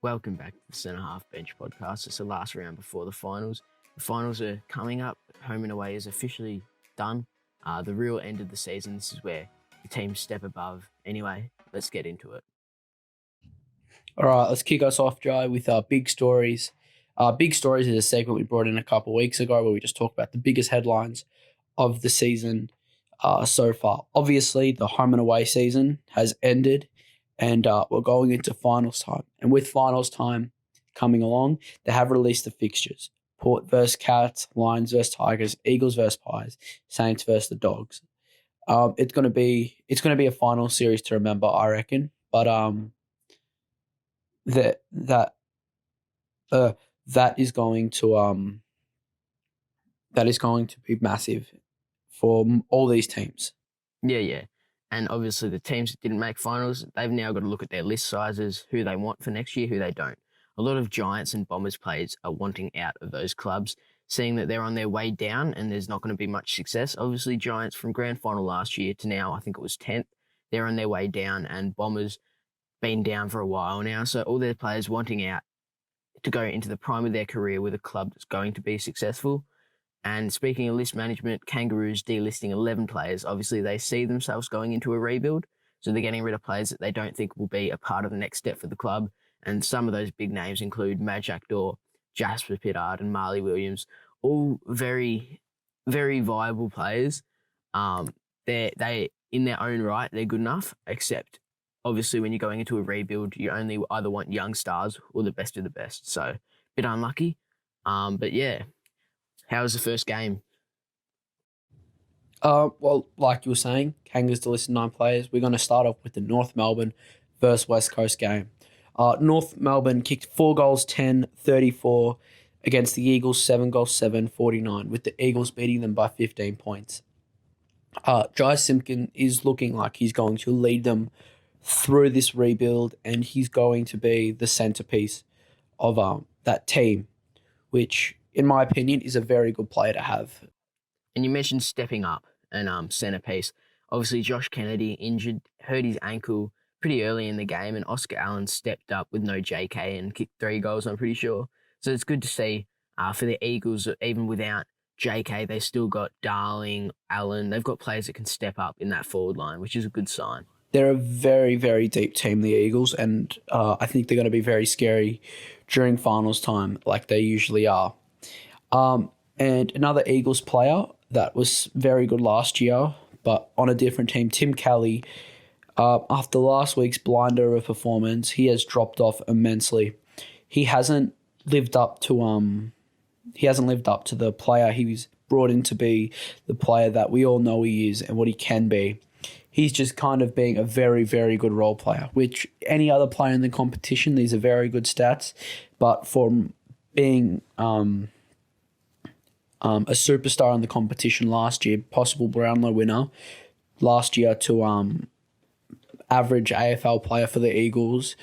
Welcome back to the Centre Half Bench podcast. It's the last round before the finals. The finals are coming up. Home and Away is officially done. The real end of the season. This is where the teams step above. Anyway, let's get into it. All right, let's kick us off, Joe, with our big stories. Big stories is a segment we brought in a couple of weeks ago where we just talk about the biggest headlines of the season so far. Obviously, the home and away season has ended, and we're going into finals time. And with finals time coming along, they have released the fixtures: Port versus Cats, Lions versus Tigers, Eagles versus Pies, Saints versus the Dogs. It's gonna be a final series to remember, I reckon. But that that uh, that is going to be massive for all these teams. Yeah. And obviously the teams that didn't make finals, they've now got to look at their list sizes, who they want for next year, who they don't. A lot of Giants and Bombers players are wanting out of those clubs, seeing that they're on their way down and there's not going to be much success. Obviously, Giants from grand final last year to now, I think it was 10th, they're on their way down, and Bombers been down for a while now. So all their players wanting out to go into the prime of their career with a club that's going to be successful. And speaking of list management, Kangaroos delisting 11 players. Obviously, they see themselves going into a rebuild, so they're getting rid of players that they don't think will be a part of the next step for the club. And some of those big names include Majak Daw, Jasper Pittard, and Marley Williams, all very, very viable players. They in their own right, they're good enough, except obviously when you're going into a rebuild, you only either want young stars or the best of the best. So, a bit unlucky. But yeah, how was the first game? Well, like you were saying, Kangas to list 9 players. We're going to start off with the North Melbourne versus West Coast game. North Melbourne kicked 4 goals, 10-34 against the Eagles, 7 goals, 7-49, with the Eagles beating them by 15 points. Jai Simpkin is looking like he's going to lead them through this rebuild, and he's going to be the centerpiece of that team, which, in my opinion, is a very good player to have. And you mentioned stepping up and centerpiece. Obviously, Josh Kennedy injured, hurt his ankle pretty early in the game, and Oscar Allen stepped up with no JK and kicked 3 goals, I'm pretty sure. So it's good to see for the Eagles, even without JK, they still got Darling, Allen. They've got players that can step up in that forward line, which is a good sign. They're a very, very deep team, the Eagles, and I think they're going to be very scary during finals time, like they usually are. And another Eagles player that was very good last year, but on a different team, Tim Kelly. After last week's blinder of a performance, he has dropped off immensely. He hasn't lived up to the player he was brought in to be, the player that we all know he is and what he can be. He's just kind of being a very, very good role player, which any other player in the competition, these are very good stats. But for being a superstar in the competition last year, possible Brownlow winner last year to average AFL player for the Eagles,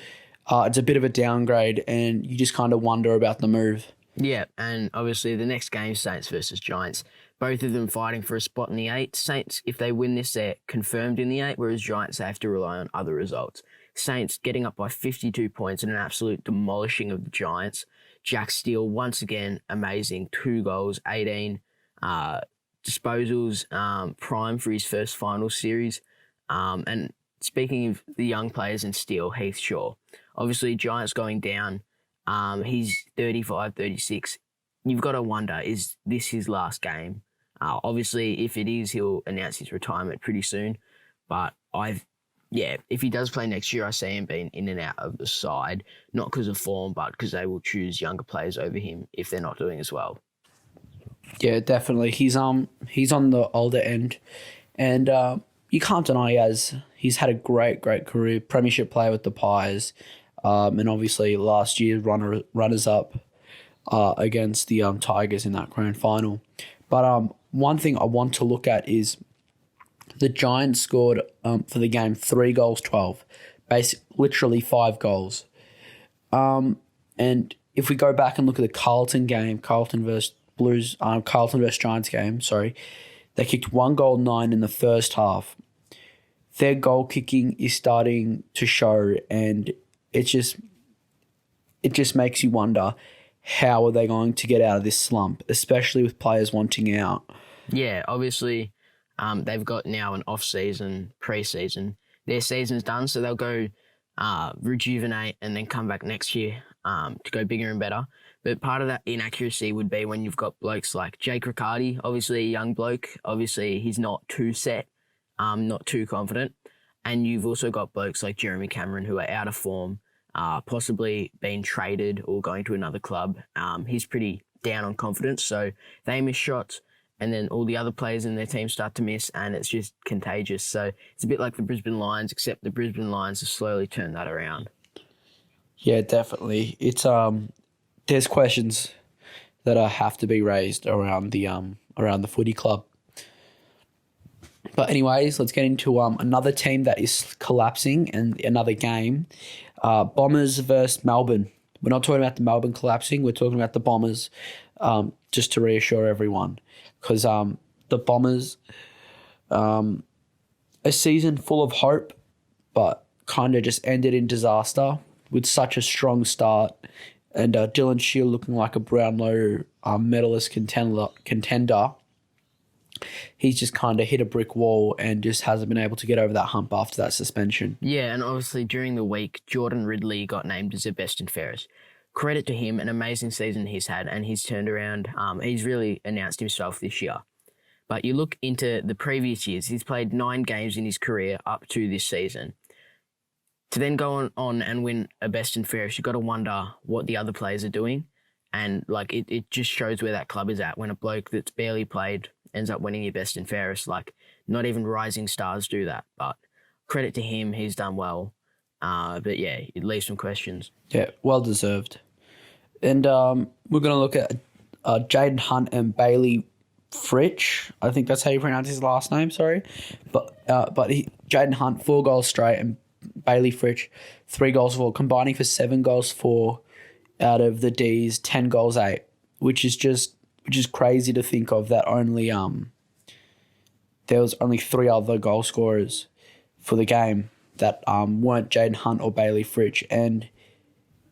it's a bit of a downgrade, and you just kind of wonder about the move. Yeah, and obviously the next game, Saints versus Giants. Both of them fighting for a spot in the 8. Saints, if they win this, they're confirmed in the 8, whereas Giants, they have to rely on other results. Saints getting up by 52 points and an absolute demolishing of the Giants. Jack Steele, once again, amazing. 2 goals, 18 disposals, prime for his first final series. And speaking of the young players in Steele, Heath Shaw. Obviously, Giants going down. He's 35, 36. You've got to wonder, is this his last game? Obviously, if it is, he'll announce his retirement pretty soon. But if he does play next year, I see him being in and out of the side, not because of form, but because they will choose younger players over him if they're not doing as well. Yeah, definitely. He's on the older end, and you can't deny he's had a great career, premiership player with the Pies, and obviously last year runners up against the Tigers in that grand final. But one thing I want to look at is the Giants scored for the game 3 goals, 12, literally 5 goals. And if we go back and look at the Carlton game, Carlton versus Giants game, they kicked 1 goal, 9 in the first half. Their goal kicking is starting to show, and it's just it just makes you wonder, how are they going to get out of this slump, especially with players wanting out? Yeah, obviously, they've got now an off-season, pre-season. Their season's done, so they'll go rejuvenate and then come back next year to go bigger and better. But part of that inaccuracy would be when you've got blokes like Jake Riccardi, obviously a young bloke. Obviously, he's not too set, not too confident. And you've also got blokes like Jeremy Cameron who are out of form, possibly being traded or going to another club. He's pretty down on confidence, so they miss shots and then all the other players in their team start to miss, and it's just contagious. So it's a bit like the Brisbane Lions, except the Brisbane Lions have slowly turned that around. Yeah, definitely. It's there's questions that have to be raised around the footy club. But anyways, let's get into another team that is collapsing and another game. Bombers versus Melbourne. We're not talking about the Melbourne collapsing. We're talking about the Bombers, just to reassure everyone. Because the Bombers, a season full of hope, but kind of just ended in disaster with such a strong start. And Dylan Shield looking like a Brownlow medalist contender. He's just kind of hit a brick wall and just hasn't been able to get over that hump after that suspension. Yeah, and obviously during the week, Jordan Ridley got named as the best and fairest. Credit to him, an amazing season he's had, and he's turned around. He's really announced himself this year. But you look into the previous years, he's played 9 games in his career up to this season. To then go on and win a best and fairest, you've got to wonder what the other players are doing. And like it just shows where that club is at when a bloke that's barely played ends up winning your best and fairest. Like not even rising stars do that. But credit to him, he's done well. But yeah, it leaves some questions. Yeah, well deserved. And we're going to look at Jaden Hunt and Bailey Fritsch. I think that's how you pronounce his last name, sorry. But Jaden Hunt, 4 goals straight, and Bailey Fritsch, 3 goals for, combining for 7 goals for out of the D's, 10 goals 8, which is crazy to think of that only there was only 3 other goal scorers for the game that weren't Jaden Hunt or Bailey Fritsch. And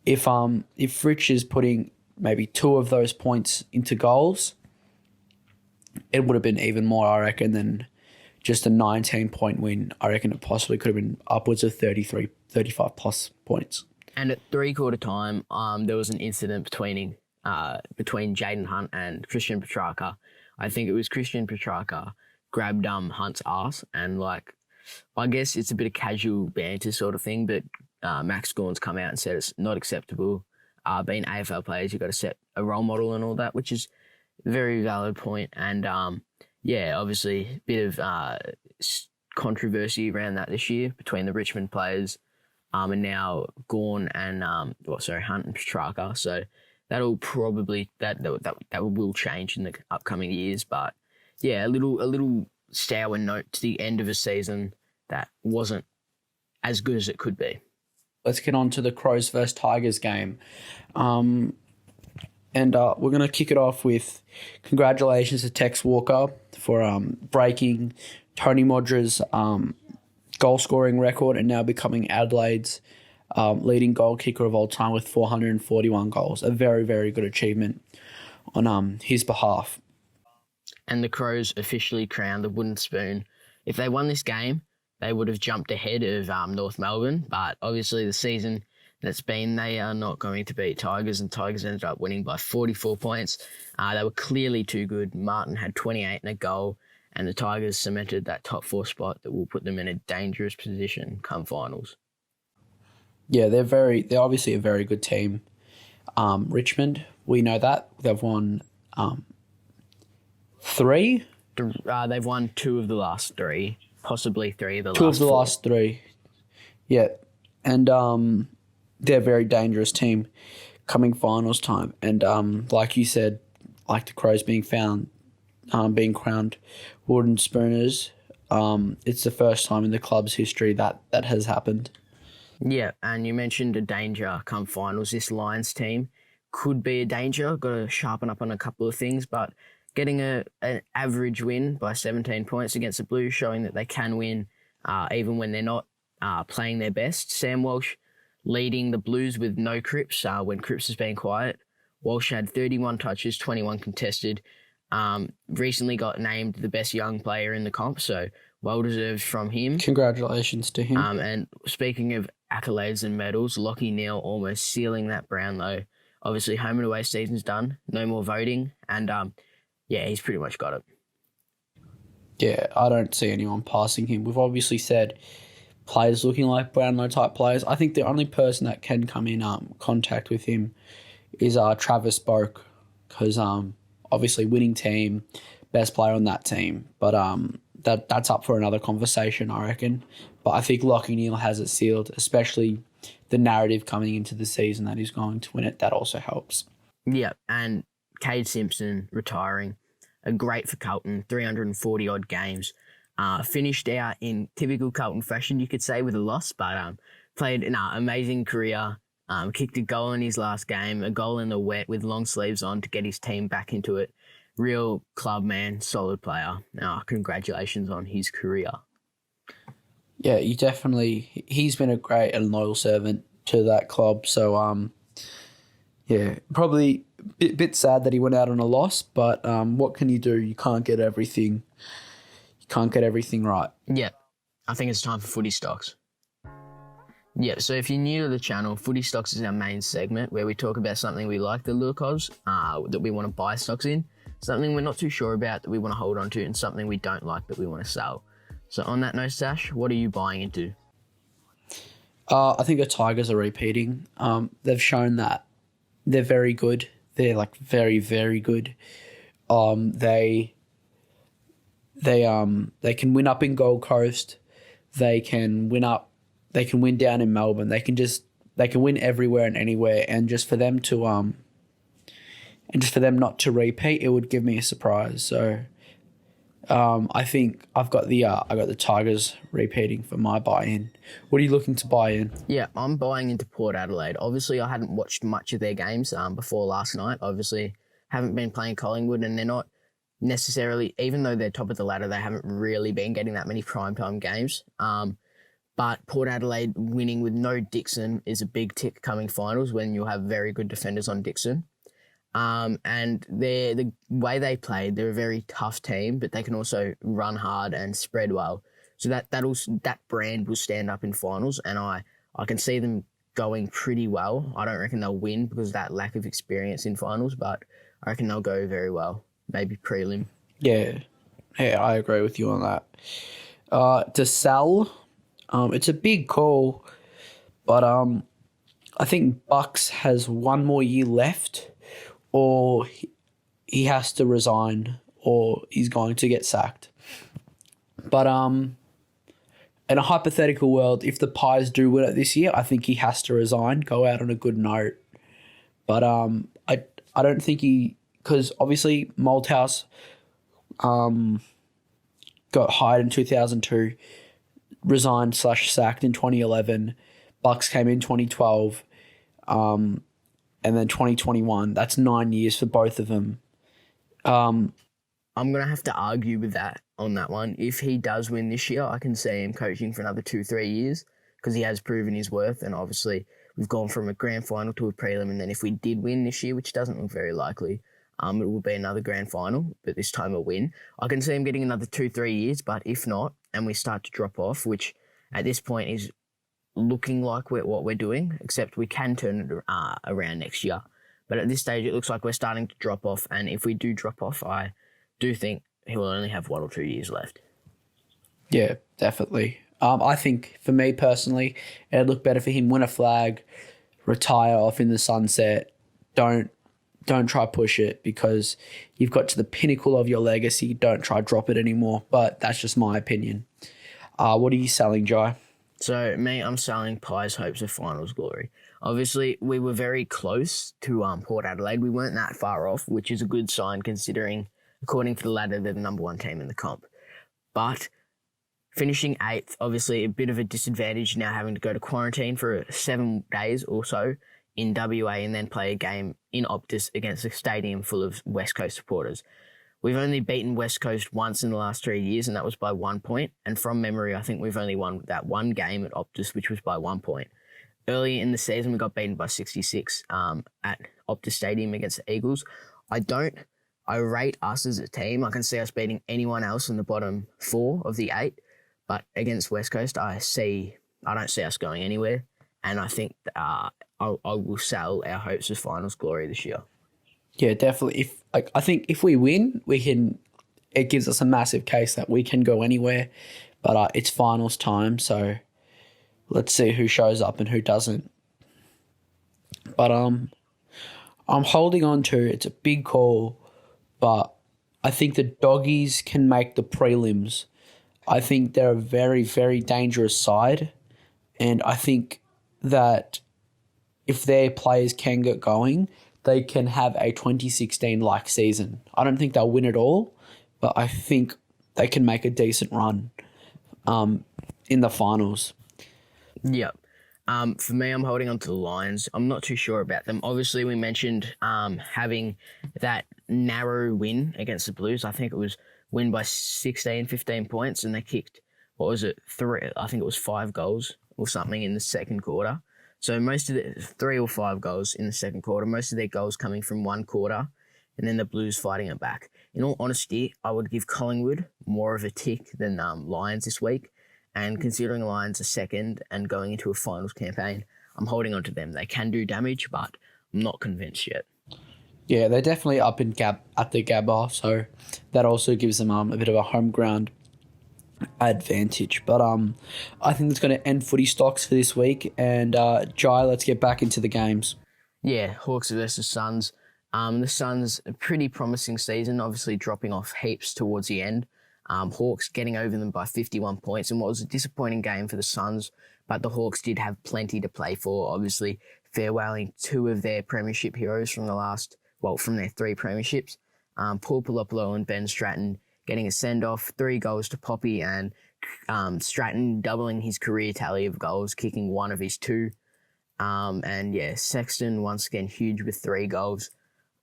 if Fritsch is putting maybe 2 of those points into goals, it would have been even more, I reckon, than just a 19-point win. I reckon it possibly could have been upwards of 33, 35 plus points. And at 3/4 time, there was an incident between Jaden Hunt and Christian Petrarca. I think it was Christian Petrarca grabbed Hunt's ass, and like, I guess it's a bit of casual banter sort of thing, but Max Gawn's come out and said it's not acceptable. Being AFL players, you've got to set a role model and all that, which is a very valid point. And yeah, obviously a bit of controversy around that this year between the Richmond players and now Gawn and Hunt and Petrarca. So that'll probably that will change in the upcoming years. But yeah, a little sour note to the end of a season that wasn't as good as it could be. Let's get on to the Crows versus Tigers game. And we're going to kick it off with congratulations to Tex Walker for breaking Tony Modra's goal-scoring record and now becoming Adelaide's leading goal kicker of all time with 441 goals. A very, very good achievement on his behalf. And the Crows officially crowned the wooden spoon. If they won this game, they would have jumped ahead of North Melbourne, but obviously the season that's been, they are not going to beat Tigers, and Tigers ended up winning by 44 points. They were clearly too good. Martin had 28 and a goal, and the Tigers cemented that top 4 spot that will put them in a dangerous position come finals. Yeah, they're obviously a very good team. Richmond, we know that. They've won 3? They've won 2 of the last 3, possibly 3 of the last 2 of the 4. last 3. Yeah. And they're a very dangerous team coming finals time. And like you said, like the Crows being crowned wooden spooners, it's the first time in the club's history that has happened. Yeah, and you mentioned a danger come finals. This Lions team could be a danger. Got to sharpen up on a couple of things, but getting an average win by 17 points against the Blues, showing that they can win even when they're not playing their best. Sam Walsh leading the Blues with no Cripps when Cripps has been quiet. Walsh had 31 touches, 21 contested. Recently got named the best young player in the comp, so well deserved from him. Congratulations to him. And speaking of accolades and medals, Lachie Neale almost sealing that Brownlow. Obviously, home and away season's done. No more voting, and he's pretty much got it. Yeah, I don't see anyone passing him. We've obviously said players looking like Brownlow type players. I think the only person that can come in contact with him is Travis Boak, because obviously winning team, best player on that team. But that's up for another conversation, I reckon. But I think Lachie Neale has it sealed, especially the narrative coming into the season that he's going to win it. That also helps. Yeah, and Cade Simpson retiring. Great for Carlton, 340-odd games. Finished out in typical Carlton fashion, you could say, with a loss, but played an amazing career. Kicked a goal in his last game, a goal in the wet with long sleeves on to get his team back into it. Real club man, solid player. Congratulations on his career. Yeah, he's been a great and loyal servant to that club. So, probably a bit sad that he went out on a loss, but what can you do? You can't get everything. You can't get everything right. Yeah, I think it's time for Footy Stocks. Yeah, so if you're new to the channel, Footy Stocks is our main segment where we talk about something we like the look of, that we want to buy stocks in, something we're not too sure about that we want to hold on to, and something we don't like that we want to sell. So on that note, Sash, what are you buying into? I think the Tigers are repeating. They've shown that they're very good. They're like very, very good. They can win up in Gold Coast. They can win up. They can win down in Melbourne. They can win everywhere and anywhere. And just for them not to repeat, it would give me a surprise. So, I think I got the Tigers repeating for my buy-in. What are you looking to buy in? Yeah, I'm buying into Port Adelaide. Obviously, I hadn't watched much of their games before last night. Obviously, haven't been playing Collingwood, and they're not necessarily, even though they're top of the ladder, they haven't really been getting that many primetime games. But Port Adelaide winning with no Dixon is a big tick coming finals when you'll have very good defenders on Dixon. And the way they played, they're a very tough team, but they can also run hard and spread well. So that brand will stand up in finals, and I can see them going pretty well. I don't reckon they'll win because of that lack of experience in finals, but I reckon they'll go very well. Maybe prelim. Yeah, I agree with you on that. To sell, it's a big call, but I think Bucks has one more year left, or he has to resign, or he's going to get sacked. But in a hypothetical world, if the Pies do win it this year, I think he has to resign, go out on a good note. But I don't think because obviously Malthouse got hired in 2002, resigned / sacked in 2011. Bucks came in 2012, and then 2021. That's 9 years for both of them. I'm going to have to argue with that on that one. If he does win this year, I can see him coaching for another 2-3 years because he has proven his worth. And obviously, we've gone from a grand final to a prelim. And then if we did win this year, which doesn't look very likely, it will be another grand final, but this time a win. I can see him getting another 2-3 years, but if not, and we start to drop off, which at this point is looking like what we're doing, except we can turn it around next year. But at this stage, it looks like we're starting to drop off. And if we do drop off, I do think he will only have 1 or 2 years left. Yeah, definitely. I think for me personally, it'd look better for him win a flag, retire off in the sunset. Don't try push it because you've got to the pinnacle of your legacy. Don't try drop it anymore. But that's just my opinion. What are you selling, Jai? So me, I'm selling Pies' hopes of finals glory. Obviously, we were very close to Port Adelaide. We weren't that far off, which is a good sign considering, according to the ladder, they're the number 1 team in the comp. But finishing 8th, obviously a bit of a disadvantage now having to go to quarantine for 7 days or so in WA and then play a game in Optus against a stadium full of West Coast supporters. We've only beaten West Coast once in the last 3 years, and that was by 1 point. And from memory, I think we've only won that one game at Optus, which was by 1 point. Early in the season, we got beaten by 66 at Optus Stadium against the Eagles. I don't. I rate us as a team. I can see us beating anyone else in the bottom 4 of the 8, but against West Coast, I don't see us going anywhere, and I think I will sell our hopes of finals glory this year. Yeah, definitely. I think if we win, we can. It gives us a massive case that we can go anywhere, but it's finals time, so let's see who shows up and who doesn't. But I'm holding on to. It's a big call, but I think the Doggies can make the prelims. I think they're a very, very dangerous side, and I think that if their players can get going, they can have a 2016-like season. I don't think they'll win it all, but I think they can make a decent run in the finals. Yep. For me, I'm holding on to the Lions. I'm not too sure about them. Obviously, we mentioned having that narrow win against the Blues. I think it was win by 16, 15 points, and they kicked, what was it, 3? I think it was 5 goals or something in the second quarter. So most of the 3 or 5 goals in the second quarter, most of their goals coming from one quarter, and then the Blues fighting it back. In all honesty, I would give Collingwood more of a tick than Lions this week. And considering Lions are second and going into a finals campaign, I'm holding on to them. They can do damage, but I'm not convinced yet. Yeah, they're definitely up in at the Gabba, so that also gives them a bit of a home ground advantage. But I think it's going to end footy stocks for this week. And Jai, let's get back into the games. Yeah, Hawks versus Suns. The Suns, a pretty promising season, obviously dropping off heaps towards the end. Hawks getting over them by 51 points in what was a disappointing game for the Suns, but the Hawks did have plenty to play for, obviously farewelling 2 of their premiership heroes from from their 3 premierships. Paul Pelopolo and Ben Stratton getting a send-off, 3 goals to Poppy, and Stratton doubling his career tally of goals, kicking 1 of his 2. And yeah, Sexton once again huge with 3 goals.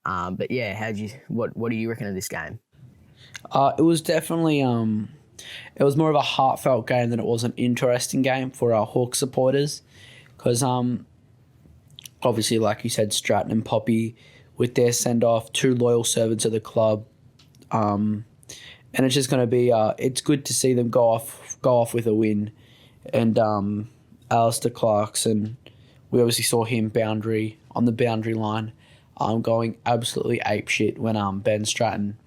But yeah, what do you reckon of this game? It was definitely it was more of a heartfelt game than it was an interesting game for our Hawks supporters, because obviously, like you said, Stratton and Poppy with their send off, 2 loyal servants of the club, and it's just going to be it's good to see them go off with a win, and Alistair Clarkson, we obviously saw him on the boundary line, going absolutely apeshit when Ben Stratton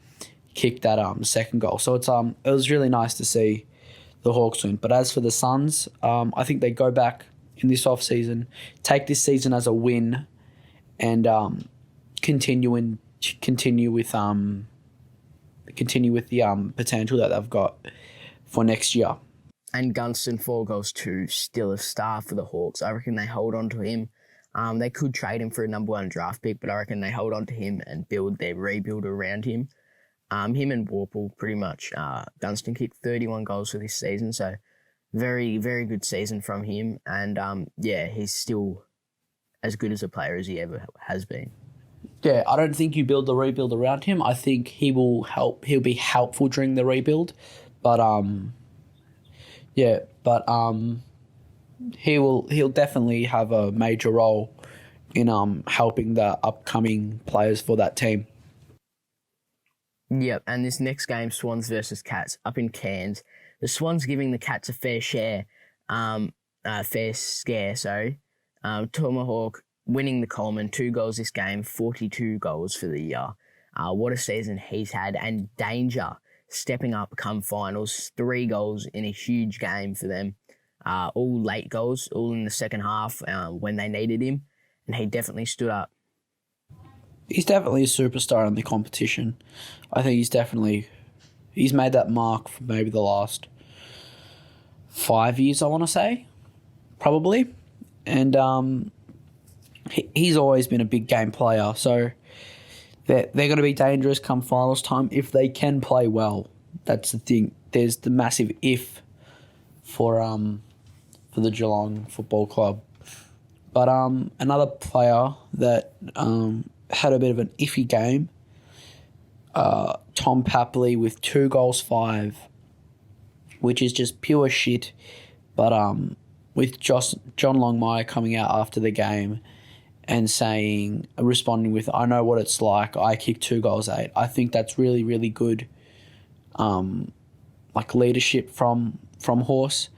kicked that second goal. So it was really nice to see the Hawks win. But as for the Suns, I think they go back in this off season, take this season as a win, and continue with the potential that they've got for next year. And Gunston, 4 goals to still a star for the Hawks. I reckon they hold on to him. They could trade him for a number 1 draft pick, but I reckon they hold on to him and build their rebuild around him. Him and Warple, pretty much. Gunston kicked 31 goals for this season, so very, very good season from him. And yeah, he's still as good as a player as he ever has been. Yeah, I don't think you build the rebuild around him. I think he will help. He'll be helpful during the rebuild, but he'll definitely have a major role in helping the upcoming players for that team. Yep, and this next game, Swans versus Cats, up in Cairns. The Swans giving the Cats a fair scare, sorry. Tomahawk winning the Coleman, 2 goals this game, 42 goals for the year. What a season he's had, and Danger stepping up come finals, 3 goals in a huge game for them. All late goals, all in the second half when they needed him, and he definitely stood up. He's definitely a superstar in the competition. I think he's made that mark for maybe the last 5 years, I want to say, probably. And he's always been a big game player, so they're going to be dangerous come finals time if they can play well. That's the thing. There's the massive if for the Geelong Football Club. But another player that had a bit of an iffy game, Tom Papley with 2 goals 5, which is just pure shit. But with John Longmire coming out after the game and responding with, "I know what it's like. I kicked 2 goals 8." I think that's really, really good, leadership from Horse,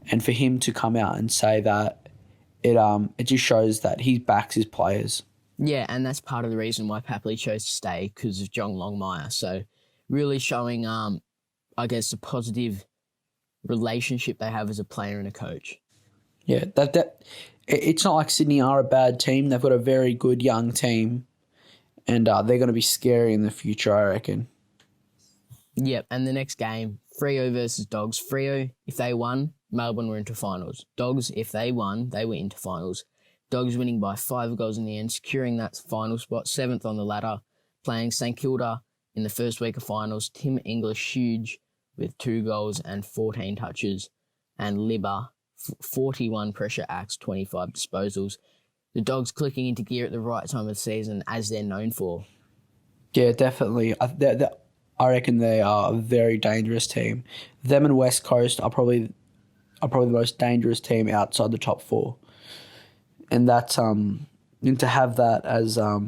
and for him to come out and say that, it just shows that he backs his players. Yeah, and that's part of the reason why Papley chose to stay, because of John Longmire. So really showing, I guess, the positive relationship they have as a player and a coach. Yeah, it's not like Sydney are a bad team. They've got a very good young team, and they're going to be scary in the future, I reckon. Yep, and the next game, Freo versus Dogs. Freo, if they won, Melbourne were into finals. Dogs, if they won, they were into finals. Dogs winning by 5 goals in the end, securing that final spot, 7th on the ladder, playing St Kilda in the first week of finals. Tim English, huge, with 2 goals and 14 touches, and Libba, 41 pressure acts, 25 disposals. The Dogs clicking into gear at the right time of the season, as they're known for. Yeah, definitely. I reckon they are a very dangerous team. Them and West Coast are probably the most dangerous team outside the top 4, and that's and to have that as a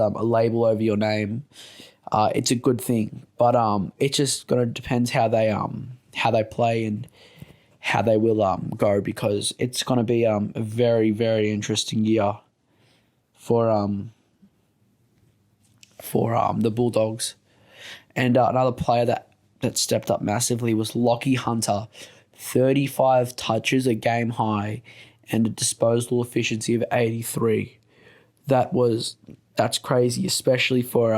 label over your name, it's a good thing. But it's just gonna depends how they play and how they will go, because it's gonna be a very, very interesting year for the Bulldogs. And another player that stepped up massively was Lockie Hunter. 35 touches, a game high, and a disposal efficiency of 83. That's crazy, especially for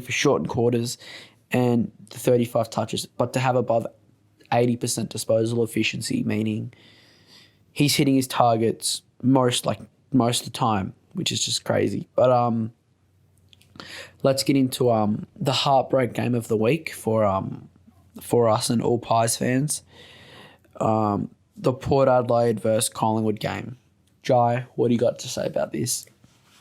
shortened quarters, and the 35 touches. But to have above 80% disposal efficiency, meaning he's hitting his targets most of the time, which is just crazy. But let's get into the heartbreak game of the week for us and all Pies fans. The Port Adelaide versus Collingwood game. Jai, what do you got to say about this?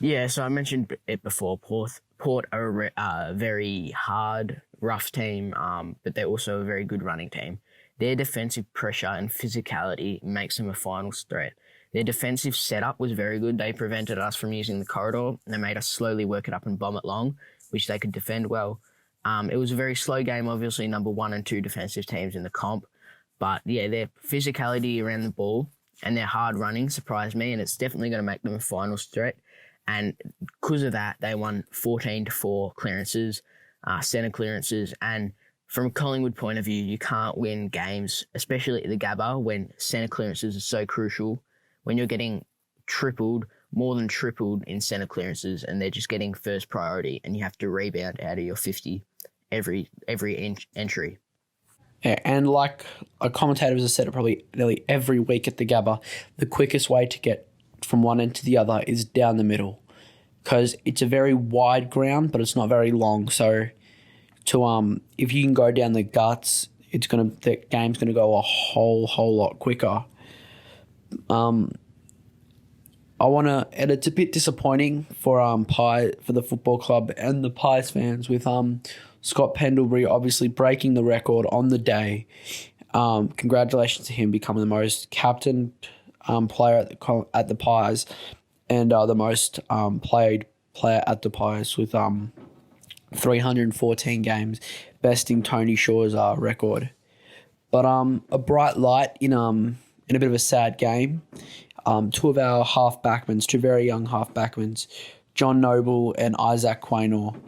Yeah, so I mentioned it before. Port are a very hard, rough team, but they're also a very good running team. Their defensive pressure and physicality makes them a finals threat. Their defensive setup was very good. They prevented us from using the corridor, and they made us slowly work it up and bomb it long, which they could defend well. It was a very slow game, obviously, number 1 and 2 defensive teams in the comp. But, yeah, their physicality around the ball and their hard running surprised me, and it's definitely going to make them a finals threat. And because of that, they won 14-4 clearances, centre clearances. And from a Collingwood point of view, you can't win games, especially at the Gabba, when centre clearances are so crucial. When you're getting more than tripled in centre clearances, and they're just getting first priority, and you have to rebound out of your 50 every entry. Yeah, and like a commentator has said it probably nearly every week at the Gabba, the quickest way to get from one end to the other is down the middle, because it's a very wide ground, but it's not very long. So if you can go down the guts, the game's gonna go a whole lot quicker. And it's a bit disappointing for the football club and the Pies fans, with Scott Pendlebury obviously breaking the record on the day. Congratulations to him becoming the most captained player at the Pies, and the most played player at the Pies, with 314 games, besting Tony Shaw's record. But a bright light in a bit of a sad game. 2 of our half-backmans, 2 very young half-backmans, John Noble and Isaac Quaynor.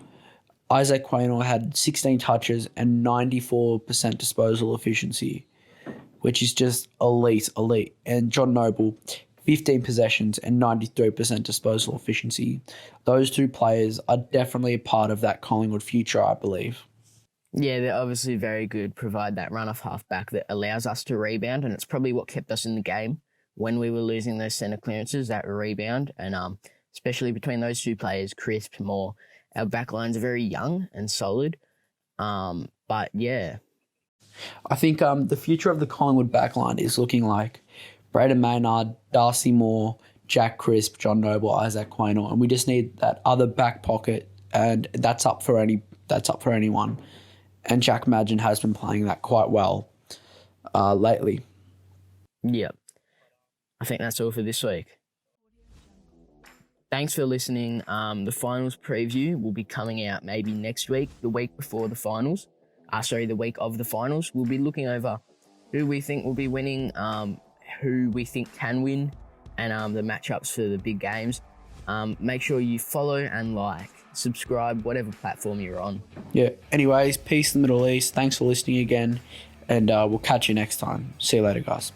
Isaac Quaynor had 16 touches and 94% disposal efficiency, which is just elite. And John Noble, 15 possessions and 93% disposal efficiency. Those 2 players are definitely a part of that Collingwood future, I believe. Yeah, they're obviously very good, provide that run-off half-back that allows us to rebound, and it's probably what kept us in the game when we were losing those centre clearances, that rebound, and especially between those 2 players, Crisp, Moore. Our backlines are very young and solid, but yeah. I think the future of the Collingwood backline is looking like Braden Maynard, Darcy Moore, Jack Crisp, John Noble, Isaac Quaynor, and we just need that other back pocket, and that's up for anyone. And Jack Madgen has been playing that quite well. lately. Yep. I think that's all for this week. Thanks for listening. The finals preview will be coming out maybe next week, the week before the finals. The week of the finals. We'll be looking over who we think will be winning, who we think can win, and the matchups for the big games. Make sure you follow and like, subscribe, whatever platform you're on. Yeah. Anyways, peace in the Middle East. Thanks for listening again, and we'll catch you next time. See you later, guys.